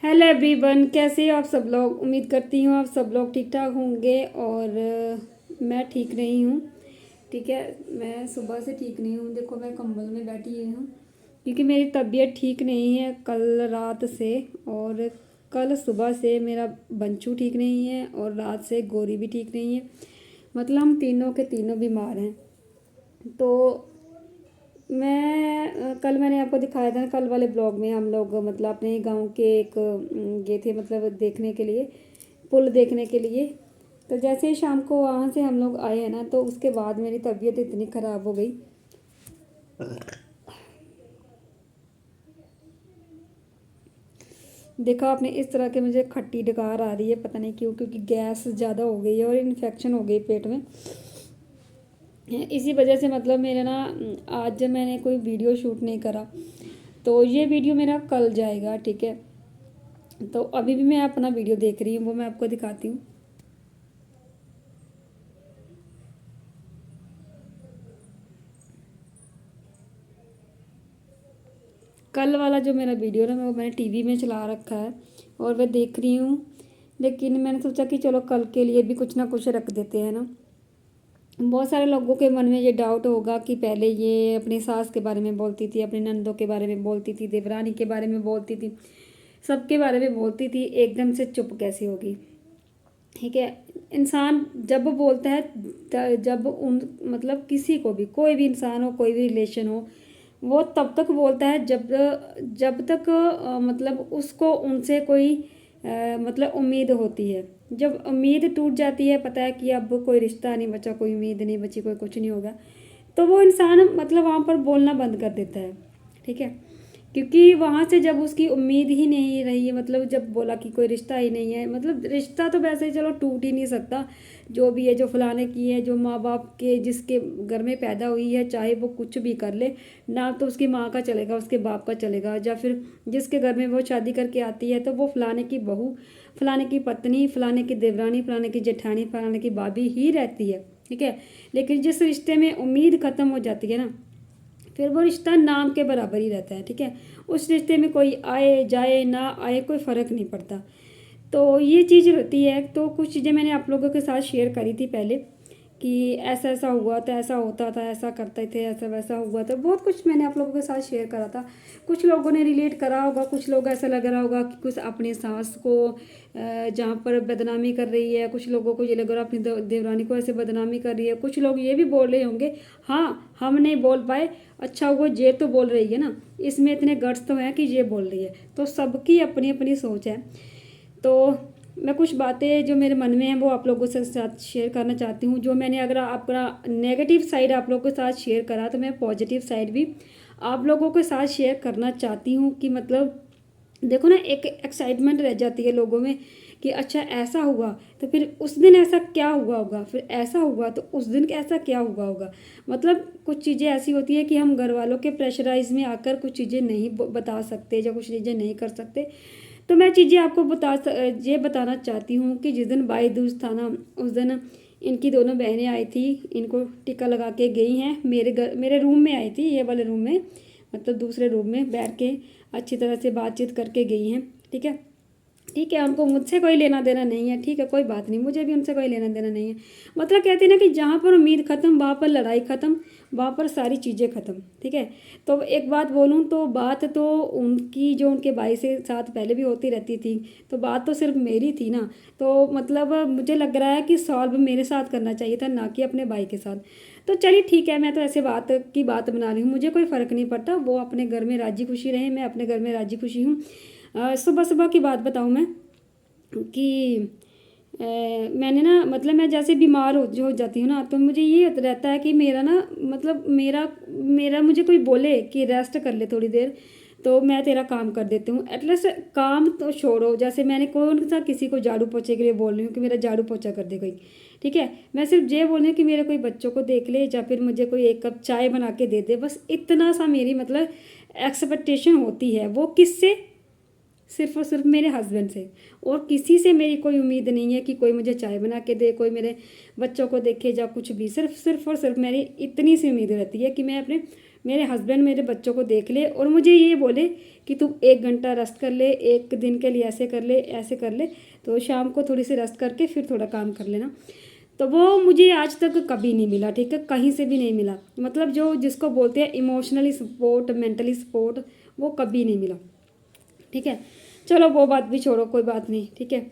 Hello everyone, कैसे हो आप सब लोग। उम्मीद करती हूँ आप सब लोग ठीक ठाक होंगे और मैं ठीक नहीं हूँ। ठीक है, मैं सुबह से ठीक नहीं हूँ। देखो मैं कंबल में बैठी हुई हूँ क्योंकि मेरी तबीयत ठीक नहीं है कल रात से। और कल सुबह से मेरा बंचू ठीक नहीं है और रात से गोरी भी ठीक नहीं है। मतलब हम तीनों के तीनों बीमार हैं। तो कल मैंने आपको दिखाया था ना, कल वाले ब्लॉग में हम लोग मतलब अपने गांव के एक गए थे मतलब देखने के लिए, पुल देखने के लिए। तो जैसे ही शाम को वहाँ से हम लोग आए हैं ना, तो उसके बाद मेरी तबीयत इतनी ख़राब हो गई। देखा आपने, इस तरह के मुझे खट्टी डकार आ रही है, पता नहीं क्यों, क्योंकि गैस ज़्यादा हो गई है और इन्फेक्शन हो गई पेट में। इसी वजह से मतलब मेरा ना आज जब मैंने कोई वीडियो शूट नहीं करा, तो ये वीडियो मेरा कल जाएगा। ठीक है, तो अभी भी मैं अपना वीडियो देख रही हूँ, वो मैं आपको दिखाती हूँ। कल वाला जो मेरा वीडियो ना, वो मैंने टीवी में चला रखा है और वह देख रही हूँ। लेकिन मैंने सोचा कि चलो कल के लिए भी कुछ ना कुछ रख देते हैं ना। बहुत सारे लोगों के मन में ये डाउट होगा कि पहले ये अपनी सास के बारे में बोलती थी, अपनी नंदों के बारे में बोलती थी, देवरानी के बारे में बोलती थी, सबके बारे में बोलती थी, एकदम से चुप कैसे होगी। ठीक है, इंसान जब बोलता है जब उन मतलब किसी को भी, कोई भी इंसान हो, कोई भी रिलेशन हो, वो तब तक बोलता है जब जब तक मतलब उसको उनसे कोई मतलब उम्मीद होती है। जब उम्मीद टूट जाती है, पता है कि अब कोई रिश्ता नहीं बचा, कोई उम्मीद नहीं बची, कोई कुछ नहीं होगा, तो वो इंसान मतलब वहाँ पर बोलना बंद कर देता है। ठीक है, क्योंकि वहाँ से जब उसकी उम्मीद ही नहीं रही है, मतलब जब बोला कि कोई रिश्ता ही नहीं है, मतलब रिश्ता तो वैसे ही चलो टूट ही नहीं सकता। जो भी है, जो फलाने की है, जो माँ बाप के जिसके घर में पैदा हुई है, चाहे वो कुछ भी कर ले ना, तो उसकी माँ का चलेगा, उसके बाप का चलेगा, या फिर जिसके घर में वो शादी करके आती है तो वो फलाने की बहू, फलाने की पत्नी, फलाने की देवरानी, फलाने की जेठानी, फलाने की भाभी ही रहती है। ठीक है, लेकिन जिस रिश्ते में उम्मीद ख़त्म हो जाती है ना, फिर वो रिश्ता नाम के बराबर ही रहता है। ठीक है, उस रिश्ते में कोई आए जाए ना आए कोई फ़र्क नहीं पड़ता। तो ये चीज़ रहती है। तो कुछ चीज़ें मैंने आप लोगों के साथ शेयर करी थी पहले कि ऐसा ऐसा हुआ था, ऐसा होता था, ऐसा करते थे, ऐसा वैसा हुआ था, बहुत कुछ मैंने आप लोगों के साथ शेयर करा था। कुछ लोगों ने रिलेट करा होगा, कुछ लोग ऐसा लग रहा होगा कि कुछ अपनी सास को जहाँ पर बदनामी कर रही है, कुछ लोगों को ये लग रहा है अपनी देवरानी को ऐसे बदनामी कर रही है। कुछ लोग ये भी बोल रहे होंगे हाँ हम नहीं बोल पाए, अच्छा वो ये तो बोल रही है ना, इसमें इतने गट्स तो हैं कि ये बोल रही है। तो सबकी अपनी अपनी सोच है। तो मैं कुछ बातें जो मेरे मन में हैं वो आप लोगों से साथ शेयर करना चाहती हूँ। जो मैंने अगर अपना नेगेटिव साइड आप लोगों के साथ शेयर करा, तो मैं पॉजिटिव साइड भी आप लोगों के साथ शेयर करना चाहती हूँ। कि मतलब देखो ना, एक एक्साइटमेंट रह जाती है लोगों में कि अच्छा ऐसा हुआ तो फिर उस दिन ऐसा क्या हुआ होगा, फिर ऐसा हुआ तो उस दिन ऐसा क्या हुआ होगा। मतलब कुछ चीज़ें ऐसी होती है कि हम घर वालों के प्रेशराइज में आकर कुछ चीज़ें नहीं बता सकते या कुछ चीज़ें नहीं कर सकते। तो मैं चीज़ें आपको ये बताना चाहती हूँ कि जिस दिन भाई दूज था ना, उस दिन इनकी दोनों बहनें आई थी, इनको टिक्का लगा के गई हैं। मेरे रूम में आई थी, ये वाले रूम में, मतलब दूसरे रूम में बैठ के अच्छी तरह से बातचीत करके गई हैं। ठीक है, ठीक है, उनको मुझसे कोई लेना देना नहीं है। ठीक है, कोई बात नहीं, मुझे भी उनसे कोई लेना देना नहीं है। मतलब कहते हैं ना कि जहाँ पर उम्मीद ख़त्म, वहाँ पर लड़ाई ख़त्म, वहाँ पर सारी चीज़ें ख़त्म। ठीक है, तो एक बात बोलूँ तो बात तो उनकी जो उनके भाई से साथ पहले भी होती रहती थी, तो बात तो सिर्फ मेरी थी ना। तो मतलब मुझे लग रहा है कि सॉल्व मेरे साथ करना चाहिए था, ना कि अपने भाई के साथ। तो चलिए ठीक है, मैं तो ऐसे बात बना रही हूँ, मुझे कोई फ़र्क नहीं पड़ता, वो अपने घर में राजी खुशी रहे, मैं अपने घर में राजी खुशी हूँ। सुबह सुबह की बात बताऊँ मैं कि मैंने ना मतलब मैं जैसे बीमार हो जाती हूँ ना, तो मुझे ये रहता है कि मेरा ना मतलब मेरा मेरा मुझे कोई बोले कि रेस्ट कर ले थोड़ी देर, तो मैं तेरा काम कर देती हूँ। एटलीस्ट काम तो छोड़ो, जैसे मैंने कौन सा किसी को झाड़ू पोछे के लिए बोल रही हूँ कि मेरा झाड़ू पोछा कर दे कोई। ठीक है, मैं सिर्फ ये बोल रही हूँ कि मेरे कोई बच्चों को देख ले, या फिर मुझे कोई एक कप चाय बना के दे दे, बस इतना सा मेरी मतलब एक्सपेक्टेशन होती है। वो किससे? सिर्फ और सिर्फ मेरे हस्बैंड से। और किसी से मेरी कोई उम्मीद नहीं है कि कोई मुझे चाय बना के दे, कोई मेरे बच्चों को देखे या कुछ भी। सिर्फ सिर्फ और सिर्फ मेरी इतनी सी उम्मीद रहती है कि मैं अपने मेरे हस्बैंड मेरे बच्चों को देख ले और मुझे ये बोले कि तू 1 घंटा रेस्ट कर ले, 1 दिन के लिए ऐसे कर ले, ऐसे कर ले, तो शाम को थोड़ी सी रेस्ट करके फिर थोड़ा काम कर लेना। तो वो मुझे आज तक कभी नहीं मिला, ठीक है, कहीं से भी नहीं मिला। मतलब जो जिसको बोलते हैं इमोशनली सपोर्ट, मेंटली सपोर्ट, वो कभी नहीं मिला, ठीक है। चलो वो बात भी छोड़ो, कोई बात नहीं, ठीक है।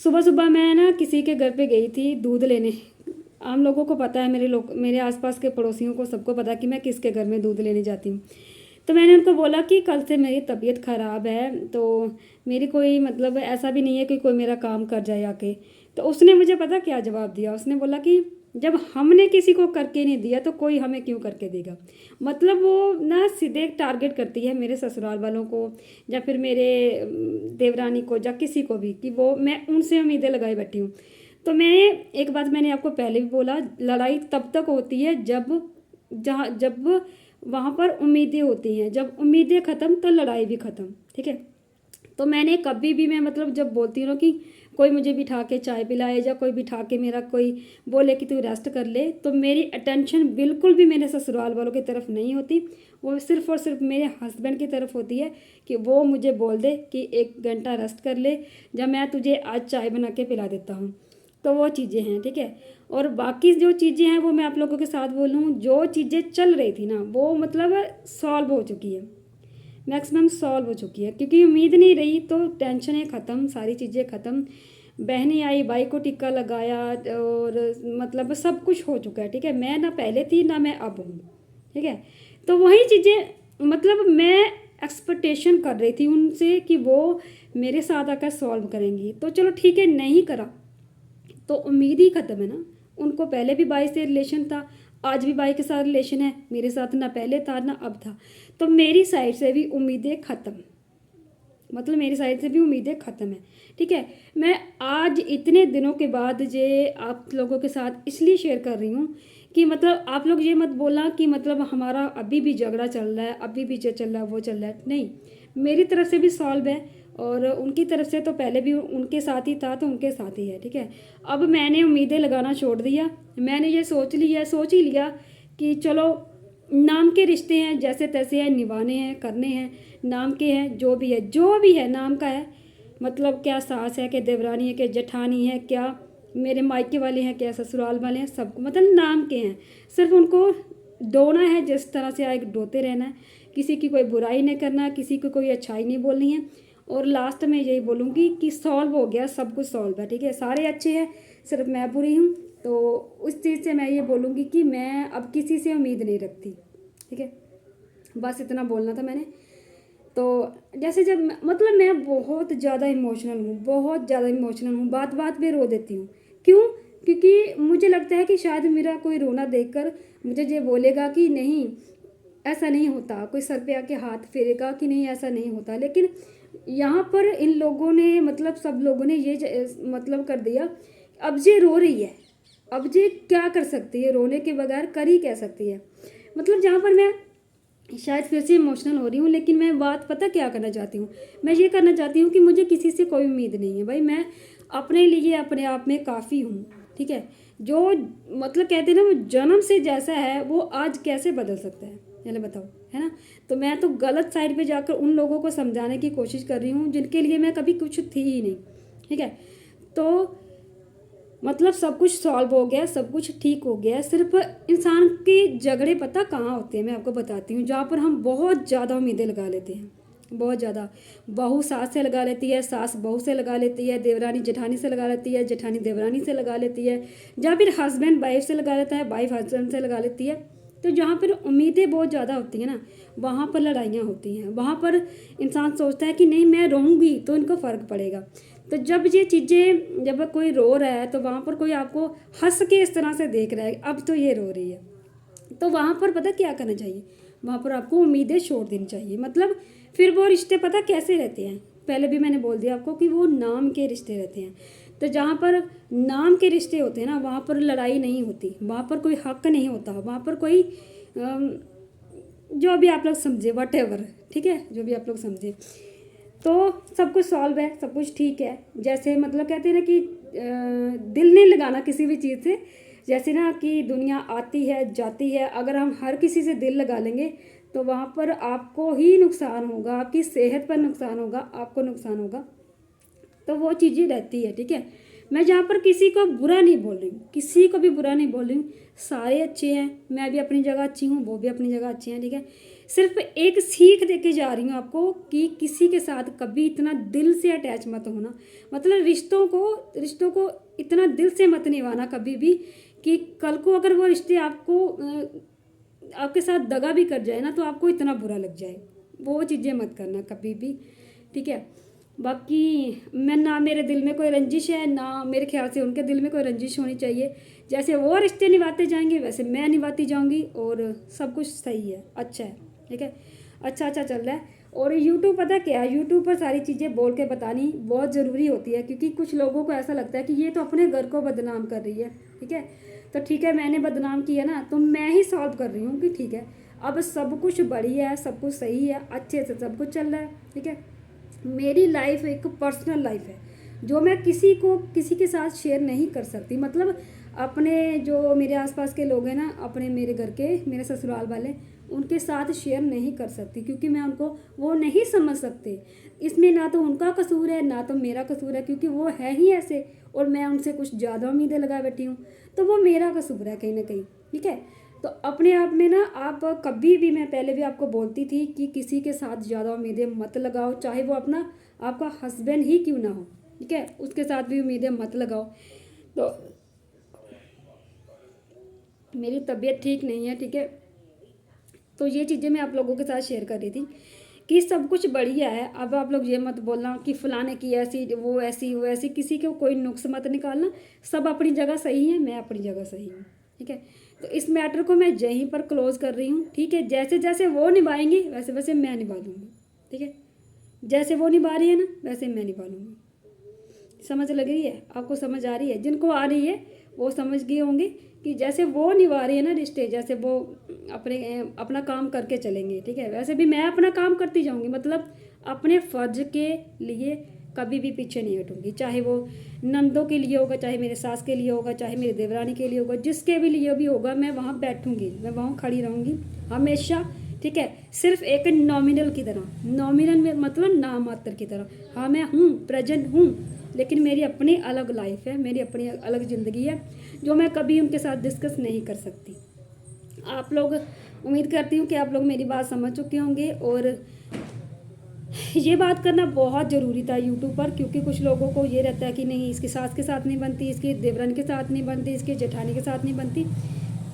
सुबह सुबह मैं ना किसी के घर पे गई थी दूध लेने। आम लोगों को पता है, मेरे आसपास के पड़ोसियों को सबको पता है कि मैं किसके घर में दूध लेने जाती हूँ। तो मैंने उनको बोला कि कल से मेरी तबीयत ख़राब है, तो मेरी कोई मतलब ऐसा भी नहीं है कि कोई मेरा काम कर जाए आके। तो उसने मुझे पता क्या जवाब दिया, उसने बोला कि जब हमने किसी को करके नहीं दिया तो कोई हमें क्यों करके देगा। मतलब वो ना सीधे टारगेट करती है मेरे ससुराल वालों को या फिर मेरे देवरानी को या किसी को भी, कि वो मैं उनसे उम्मीदें लगाए बैठी हूँ। तो मैंने एक बात मैंने आपको पहले भी बोला, लड़ाई तब तक होती है जब वहाँ पर उम्मीदें होती हैं। जब उम्मीदें ख़त्म तो लड़ाई भी ख़त्म, ठीक है। तो मैंने कभी भी, मैं मतलब जब बोलती हूँ ना कि कोई मुझे बिठा के चाय पिलाए या कोई बिठा के मेरा कोई बोले कि तू रेस्ट कर ले, तो मेरी अटेंशन बिल्कुल भी मेरे ससुराल वालों की तरफ नहीं होती। वो सिर्फ़ और सिर्फ मेरे हस्बैंड की तरफ होती है कि वो मुझे बोल दे कि 1 घंटा रेस्ट कर ले, या मैं तुझे आज चाय बना के पिला देता हूँ। तो वो चीज़ें हैं, ठीक है। और बाकी जो चीज़ें हैं वो मैं आप लोगों के साथ बोलूँ, जो चीज़ें चल रही थी ना वो मतलब सॉल्व हो चुकी है, मैक्सिमम सॉल्व हो चुकी है, क्योंकि उम्मीद नहीं रही तो टेंशनें ख़त्म, सारी चीज़ें ख़त्म। बहनें आई, भाई को टिक्का लगाया और मतलब सब कुछ हो चुका है, ठीक है। मैं ना पहले थी ना मैं अब हूँ, ठीक है। तो वही चीज़ें मतलब मैं एक्सपेक्टेशन कर रही थी उनसे कि वो मेरे साथ आकर सॉल्व करेंगी, तो चलो ठीक है, नहीं करा तो उम्मीद ही ख़त्म है ना। उनको पहले भी बाई से रिलेशन था, आज भी बाई के साथ रिलेशन है, मेरे साथ ना पहले था ना अब था। तो मेरी साइड से भी उम्मीदें ख़त्म, मतलब मेरी साइड से भी उम्मीदें ख़त्म है, ठीक है। मैं आज इतने दिनों के बाद ये आप लोगों के साथ इसलिए शेयर कर रही हूँ कि मतलब आप लोग ये मत बोलना कि मतलब हमारा अभी भी झगड़ा चल रहा है, अभी भी ये चल रहा है, वो चल रहा है। नहीं, मेरी तरफ से भी सॉल्व है और उनकी तरफ से तो पहले भी उनके साथ ही था तो उनके साथ ही है, ठीक है। अब मैंने उम्मीदें लगाना छोड़ दिया। मैंने ये सोच ही लिया कि चलो नाम के रिश्ते हैं, जैसे तैसे हैं, निभाने हैं, करने हैं, नाम के हैं, जो भी है नाम का है। मतलब क्या सास है, क्या देवरानी है, क्या जेठानी है, क्या मेरे मायके वाले हैं, क्या ससुराल वाले हैं, सबको मतलब नाम के हैं। सिर्फ उनको डोना है, जिस तरह से आए डोते रहना है, किसी की कोई बुराई नहीं करना, किसी को कोई अच्छाई नहीं बोलनी है। और लास्ट में यही बोलूँगी कि सॉल्व हो गया, सब कुछ सॉल्व है, ठीक है। सारे अच्छे हैं, सिर्फ मैं बुरी हूँ। तो उस चीज़ से मैं ये बोलूँगी कि मैं अब किसी से उम्मीद नहीं रखती, ठीक है। बस इतना बोलना था मैंने। तो जैसे जब मतलब मैं बहुत ज़्यादा इमोशनल हूँ, बहुत ज़्यादा इमोशनल हूँ, बात बात पे रो देती हूँ। क्यों? क्योंकि मुझे लगता है कि शायद मेरा कोई रोना देखकर मुझे ये बोलेगा कि नहीं ऐसा नहीं होता, कोई सर पे आके हाथ फेरेगा कि नहीं ऐसा नहीं होता। लेकिन यहाँ पर इन लोगों ने मतलब सब लोगों ने ये मतलब कर दिया, अब ये रो रही है, अब ये क्या कर सकती है, रोने के बगैर कर ही कह सकती है। मतलब जहाँ पर मैं शायद फिर से इमोशनल हो रही हूँ, लेकिन मैं बात पता क्या करना चाहती हूँ, मैं ये करना चाहती हूँ कि मुझे किसी से कोई उम्मीद नहीं है भाई। मैं अपने लिए अपने आप में काफ़ी हूँ, ठीक है। जो मतलब कहते हैं ना, वो जन्म से जैसा है वो आज कैसे बदल सकता है, चलो बताओ, है ना। तो मैं तो गलत साइड पे जाकर उन लोगों को समझाने की कोशिश कर रही हूँ जिनके लिए मैं कभी कुछ थी ही नहीं, ठीक है। तो मतलब सब कुछ सॉल्व हो गया, सब कुछ ठीक हो गया। सिर्फ इंसान के झगड़े पता कहाँ होते हैं, मैं आपको बताती हूँ, जहाँ पर हम बहुत ज़्यादा उम्मीदें लगा लेते हैं, बहुत ज़्यादा। बहू सास से लगा लेती है, सास बहू से लगा लेती है, देवरानी जेठानी से लगा लेती है, जेठानी देवरानी से लगा लेती है, या फिर हस्बैंड वाइफ से लगा लेता है, वाइफ हस्बैंड से लगा लेती है। तो जहाँ पर उम्मीदें बहुत ज़्यादा होती हैं ना, वहाँ पर लड़ाइयाँ होती हैं। वहाँ पर इंसान सोचता है कि नहीं मैं रहूँगी तो इनको फ़र्क पड़ेगा। तो जब ये चीज़ें, जब कोई रो रहा है तो वहाँ पर कोई आपको हंस के इस तरह से देख रहा है, अब तो ये रो रही है, तो वहाँ पर पता क्या करना चाहिए, वहाँ पर आपको उम्मीदें छोड़ देनी चाहिए। मतलब फिर वो रिश्ते पता कैसे रहते हैं, पहले भी मैंने बोल दिया आपको कि वो नाम के रिश्ते रहते हैं। तो जहाँ पर नाम के रिश्ते होते हैं ना, वहाँ पर लड़ाई नहीं होती, वहाँ पर कोई हक नहीं होता, वहाँ पर कोई जो भी आप लोग समझे, वट एवर, ठीक है, जो भी आप लोग समझे। तो सब कुछ सॉल्व है, सब कुछ ठीक है। जैसे मतलब कहते हैं ना कि दिल नहीं लगाना किसी भी चीज़ से, जैसे ना कि दुनिया आती है जाती है, अगर हम हर किसी से दिल लगा लेंगे तो वहाँ पर आपको ही नुकसान होगा, आपकी सेहत पर नुकसान होगा, आपको नुकसान होगा। तो वो चीज़ें रहती है, ठीक है। मैं जहाँ पर किसी को बुरा नहीं बोल रही हूँ, किसी को भी बुरा नहीं बोल रही हूँ, सारे अच्छे हैं, मैं भी अपनी जगह अच्छी हूँ, वो भी अपनी जगह अच्छे हैं, ठीक है। सिर्फ एक सीख दे के जा रही हूँ आपको कि किसी के साथ कभी इतना दिल से अटैच मत होना, मतलब रिश्तों को इतना दिल से मत निभाना कभी भी, कि कल को अगर वो रिश्ते आपके साथ दगा भी कर जाए ना तो आपको इतना बुरा लग जाए, वो चीज़ें मत करना कभी भी, ठीक है। बाकी मैं ना, मेरे दिल में कोई रंजिश है ना मेरे ख्याल से उनके दिल में कोई रंजिश होनी चाहिए। जैसे वो रिश्ते निभाते जाएंगे वैसे मैं निभाती जाऊंगी और सब कुछ सही है, अच्छा है, ठीक है। अच्छा चल रहा है। और यूट्यूब पता क्या है, यूट्यूब पर सारी चीज़ें बोल के बतानी बहुत ज़रूरी होती है, क्योंकि कुछ लोगों को ऐसा लगता है कि ये तो अपने घर को बदनाम कर रही है, ठीक है। तो ठीक है, मैंने बदनाम किया ना तो मैं ही सॉल्व कर रही हूँ कि ठीक है अब सब कुछ बढ़िया है, सब कुछ सही है, अच्छे से सब कुछ चल रहा है, ठीक है। मेरी लाइफ एक पर्सनल लाइफ है जो मैं किसी के साथ शेयर नहीं कर सकती, मतलब अपने जो मेरे आसपास के लोग हैं ना, अपने मेरे घर के, मेरे ससुराल वाले, उनके साथ शेयर नहीं कर सकती, क्योंकि मैं उनको, वो नहीं समझ सकते। इसमें ना तो उनका कसूर है ना तो मेरा कसूर है, क्योंकि वो है ही ऐसे और मैं उनसे कुछ ज़्यादा उम्मीदें लगा बैठी हूँ, तो वो मेरा कसूर है कहीं ना कहीं, ठीक है। तो अपने आप में ना आप कभी भी, मैं पहले भी आपको बोलती थी कि किसी के साथ ज़्यादा उम्मीदें मत लगाओ, चाहे वो आपका हस्बैंड ही क्यों ना हो, ठीक है, उसके साथ भी उम्मीदें मत लगाओ। तो मेरी तबीयत ठीक नहीं है, ठीक है। तो ये चीज़ें मैं आप लोगों के साथ शेयर कर रही थी कि सब कुछ बढ़िया है। अब आप लोग ये मत बोलना कि फलाने की ऐसी वो ऐसी वो ऐसी, किसी को कोई नुक्स मत निकालना, सब अपनी जगह सही है, मैं अपनी जगह सही हूँ, ठीक है। तो इस मैटर को मैं यहीं पर क्लोज कर रही हूँ, ठीक है। जैसे जैसे वो निभाएंगे वैसे वैसे मैं निभा लूँगी, ठीक है। जैसे वो निभा रही है ना वैसे मैं निभा लूँगी। समझ लग रही है आपको, समझ आ रही है? जिनको आ रही है वो समझ गए होंगे कि जैसे वो निभा रही है ना रिश्ते, जैसे वो अपना काम करके चलेंगे, ठीक है, वैसे भी मैं अपना काम करती जाऊंगी, मतलब अपने फर्ज के लिए कभी भी पीछे नहीं हटूंगी, चाहे वो नंदों के लिए होगा, चाहे मेरे सास के लिए होगा, चाहे मेरी देवरानी के लिए होगा, जिसके भी लिए भी होगा, मैं वहाँ बैठूंगी, मैं वहाँ खड़ी रहूँगी हमेशा, ठीक है। सिर्फ एक नॉमिनल की तरह, नॉमिनल में मतलब नाम मात्र की तरह, हाँ मैं हूँ, प्रेजेंट हूँ, लेकिन मेरी अपनी अलग लाइफ है, मेरी अपनी अलग ज़िंदगी है जो मैं कभी उनके साथ डिस्कस नहीं कर सकती। आप लोग, उम्मीद करती हूँ कि आप लोग मेरी बात समझ चुके होंगे, और ये बात करना बहुत ज़रूरी था यूट्यूब पर, क्योंकि कुछ लोगों को ये रहता है कि नहीं इसकी सास के साथ नहीं बनती, इसकी देवरानी के साथ नहीं बनती, इसकी जेठानी के साथ नहीं बनती।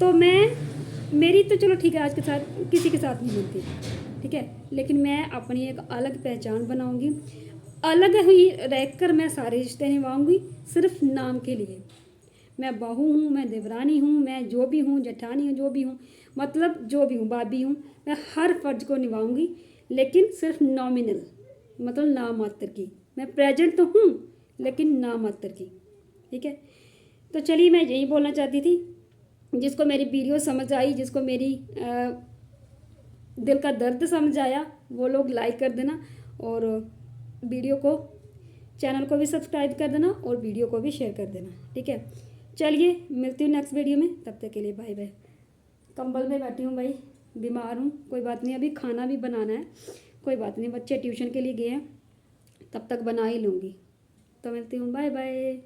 तो मेरी तो चलो ठीक है, आज के साथ किसी के साथ नहीं बनती, ठीक है, लेकिन मैं अपनी एक अलग पहचान बनाऊंगी, अलग ही रहकर मैं सारे रिश्ते निभाऊंगी, सिर्फ नाम के लिए। मैं बहू हूँ, मैं देवरानी हूँ, मैं जो भी हूँ, जेठानी हूँ, जो भी हूँ, मतलब जो भी हूँ, भाभी हूँ, मैं हर फर्ज को निभाऊंगी, लेकिन सिर्फ नॉमिनल, मतलब नाम मात्र की। मैं प्रेजेंट तो हूँ लेकिन नाम मात्र की, ठीक है। तो चलिए, मैं यही बोलना चाहती थी। जिसको मेरी वीडियो समझ आई, जिसको मेरी दिल का दर्द समझ आया, वो लोग लाइक कर देना, और वीडियो को, चैनल को भी सब्सक्राइब कर देना, और वीडियो को भी शेयर कर देना, ठीक है। चलिए, मिलती हूँ नेक्स्ट वीडियो में, तब तक के लिए बाय बाय। कंबल में बैठी हूँ भाई, बीमार हूँ, कोई बात नहीं, अभी खाना भी बनाना है, कोई बात नहीं, बच्चे ट्यूशन के लिए गए हैं, तब तक बना ही लूँगी। तो मिलती हूँ, बाय बाय।